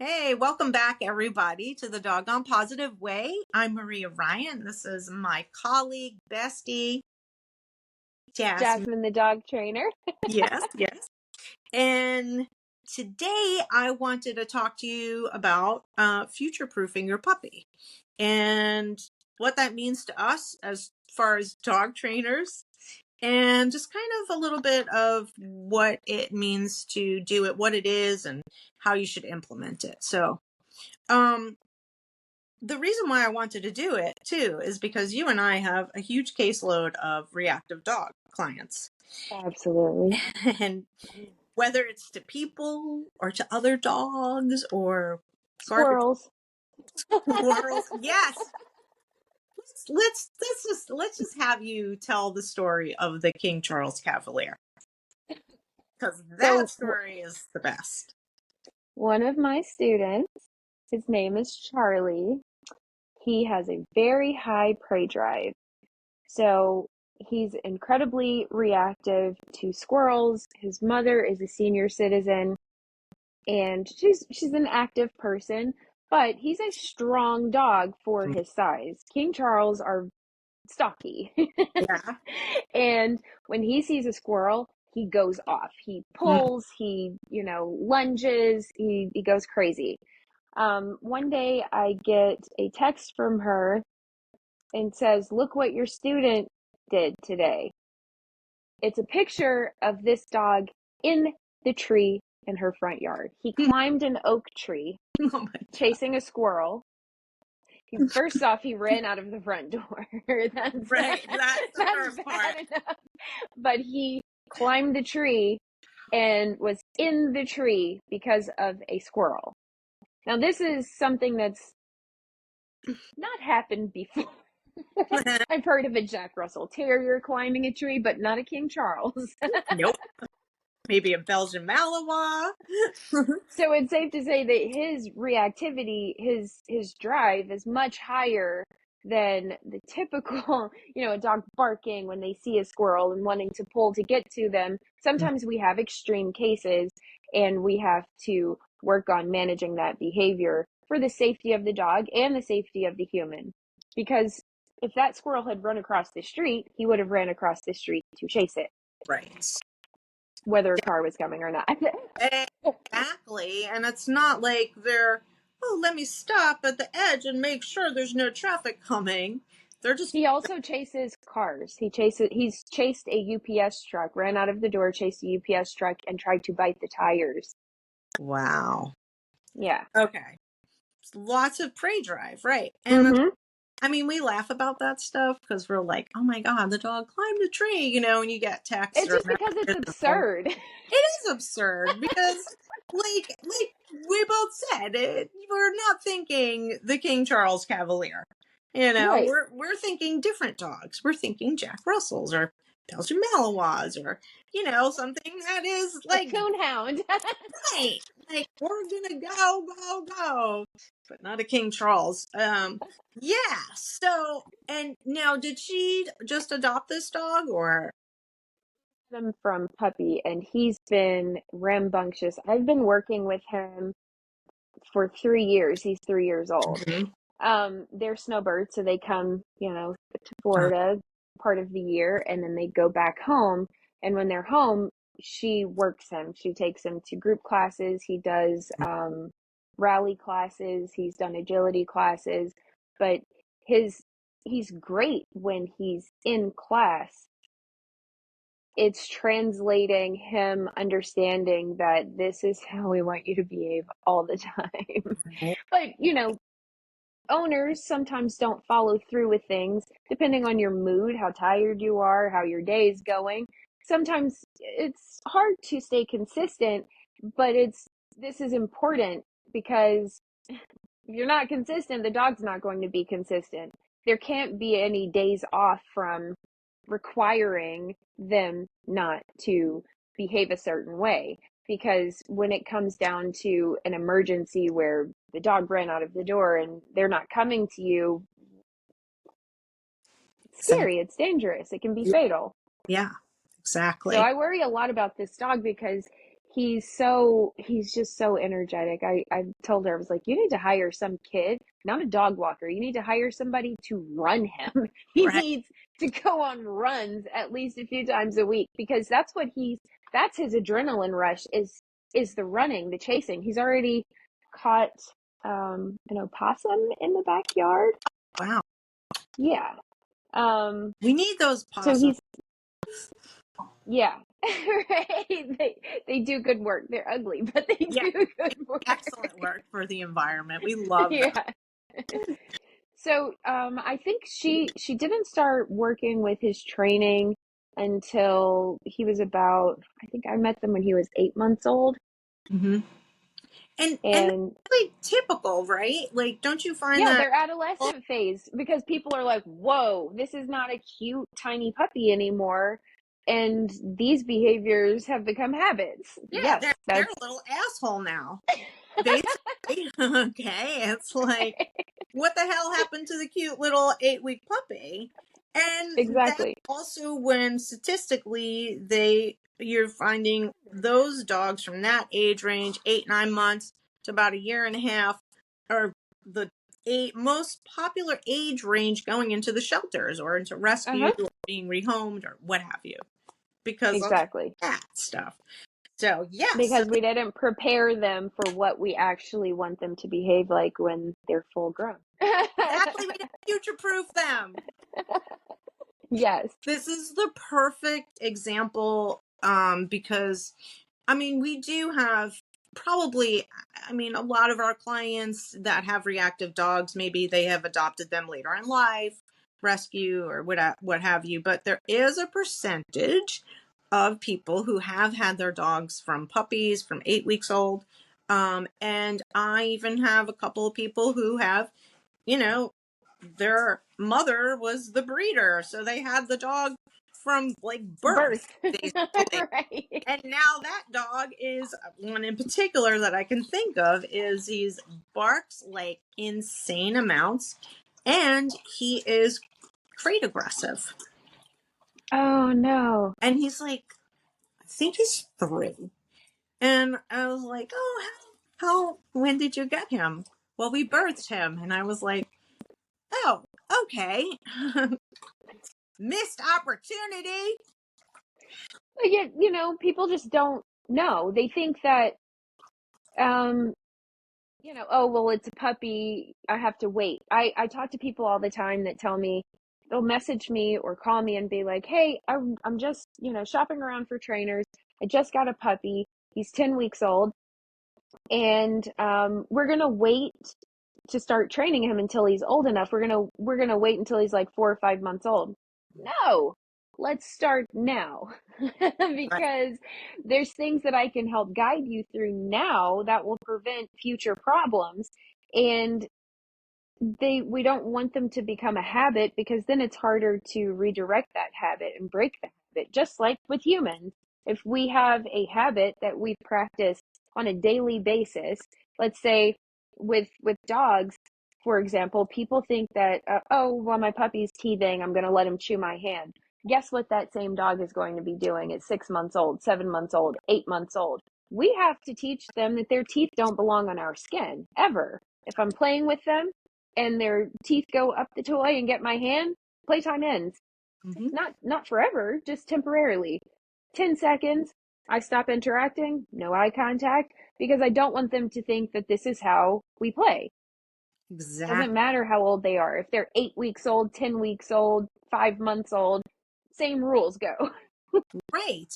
Hey, welcome back, everybody, to the Doggone Positive Way. I'm Maria Ryan. This is my colleague, bestie, Jasmine. Jasmine the Dog Trainer. Yes, yes. And today I wanted to talk to you about future proofing your puppy and what that means to us as far as dog trainers, and just kind of a little bit of what it means to do it, what it is, and how you should implement it. So, the reason why I wanted to do it too is because you and I have a huge caseload of reactive dog clients. Absolutely. And whether it's to people or to other dogs or garbage Squirrels. squirrels, yes. Let's just have you tell the story of the King Charles Cavalier, because that So, story is the best. one of my students, his name is Charlie. He has a very high prey drive. So, he's incredibly reactive to squirrels. His mother is a senior citizen and she's an active person, but he's a strong dog for his size. King Charles are stocky. Yeah. And when he sees a squirrel, he goes off. He pulls, he, lunges, he goes crazy. One day I get a text from her and says, "Look what your student did today." It's a picture of this dog in the tree in her front yard. He climbed an oak tree Oh my chasing a squirrel. First off, he ran out of the front door. That's Right, that's the that's first part. bad enough. But he climbed the tree and was in the tree because of a squirrel. Now, this is something that's not happened before. I've heard of a Jack Russell Terrier climbing a tree, but not a King Charles. Nope. Maybe a Belgian Malinois. So it's safe to say that his reactivity, his drive is much higher than the typical, a dog barking when they see a squirrel and wanting to pull to get to them. Sometimes we have extreme cases and we have to work on managing that behavior for the safety of the dog and the safety of the human. Because if that squirrel had run across the street, he would have ran across the street to chase it, Right. whether a car was coming or not. Exactly. And it's not like they're, oh, let me stop at the edge and make sure there's no traffic coming. They're just, He also chases cars. He's chased a UPS truck, ran out of the door, chased a UPS truck, and tried to bite the tires. wow. Yeah. Okay. Lots of prey drive, right. And Mm-hmm. I mean, we laugh about that stuff because we're like, oh my God, the dog climbed a tree, and you get texts It's or just because it's messages. absurd. It is absurd because, like we both said, we're not thinking the King Charles Cavalier. Right. We're thinking different dogs. We're thinking Jack Russells or Belgian Malinois or something that is A like coonhound. right, like we're gonna go, but not a King Charles. Yeah. So, and now, did she just adopt this dog or? Him from puppy, and he's been rambunctious. I've been working with him for 3 years. He's 3 years old. Mhm. They're snowbirds, so they come, to Florida part of the year, and then they go back home. And when they're home, she works him. She takes him to group classes. He does rally classes. He's done agility classes, but he's great when he's in class. It's translating him understanding that this is how we want you to behave all the time. But, owners sometimes don't follow through with things depending on your mood, how tired you are, how your day is going. Sometimes it's hard to stay consistent, but this is important because if you're not consistent, the dog's not going to be consistent. There can't be any days off from requiring them not to behave a certain way, because when it comes down to an emergency where the dog ran out of the door and they're not coming to you, it's scary, it's dangerous, it can be fatal. Yeah, So exactly. I worry a lot about this dog because he's just so energetic. I told her, I was like, you need to hire some kid, not a dog walker. You need to hire somebody to run him. He Right. needs to go on runs at least a few times a week because that's his adrenaline rush is the running, the chasing. He's already caught an opossum in the backyard. Wow. Yeah. Um We need those so possums. he's yeah. Right. They do good work. They're ugly, but they Yeah. do good work. Excellent work for the environment. We love them. Yeah. So I think she didn't start working with his training until he was about, I think I met them when he was 8 months old. Hmm. And that's And really typical, right? Like, don't you find yeah, that? their adolescent phase because people are like, whoa, this is not a cute tiny puppy anymore. And these behaviors have become habits. Yeah, Yes, they're that's a little asshole now. Basically, okay, it's like, what the hell happened to the cute little 8-week puppy? And that's exactly. also when statistically you're finding those dogs from that age range, 8, 9 months to about a year and a half, are the most popular age range going into the shelters or into rescue Uh-huh. or being rehomed or what have you because of Exactly. that stuff. So yes, so Because we didn't prepare them for what we actually want them to behave like when they're full grown. exactly, we didn't future proof them. Yes. This is the perfect example, because I mean, we do have probably, I mean, a lot of our clients that have reactive dogs, maybe they have adopted them later in life, rescue or what have you, but there is a percentage of people who have had their dogs from puppies, from 8 weeks old. And I even have a couple of people who have, you know, their mother was the breeder, so they had the dog from like birth, Birth. basically. Right. And now that dog is one in particular that I can think of is he's barks like insane amounts and he is crate aggressive. Oh no. And he's like, I think he's 3. And I was like, oh, when did you get him? Well, we birthed him. And I was like, oh, okay. Missed opportunity. Yeah, people just don't know. They think that um oh, well, it's a puppy. I have to wait. I talk to people all the time that tell me they'll message me or call me and be like, "Hey, I'm just, shopping around for trainers. I just got a puppy. He's 10 weeks old, and we're gonna wait to start training him until he's old enough. We're gonna wait until he's like 4 or 5 months old." No, let's start now Right. because there's things that I can help guide you through now that will prevent future problems. And we don't want them to become a habit because then it's harder to redirect that habit and break the habit. Just like with humans, if we have a habit that we practice on a daily basis, let's say with dogs, for example, people think that oh, well, my puppy's teething, I'm going to let him chew my hand. Guess what that same dog is going to be doing at 6 months old, 7 months old, 8 months old? We have to teach them that their teeth don't belong on our skin ever. If I'm playing with them and their teeth go up the toy and get my hand, playtime ends. Mm-hmm. Not forever, just temporarily. 10 seconds, I stop interacting, no eye contact, because I don't want them to think that this is how we play. Doesn't Exactly. matter how old they are. If they're 8 weeks old, 10 weeks old, 5 months old, same rules go. Right.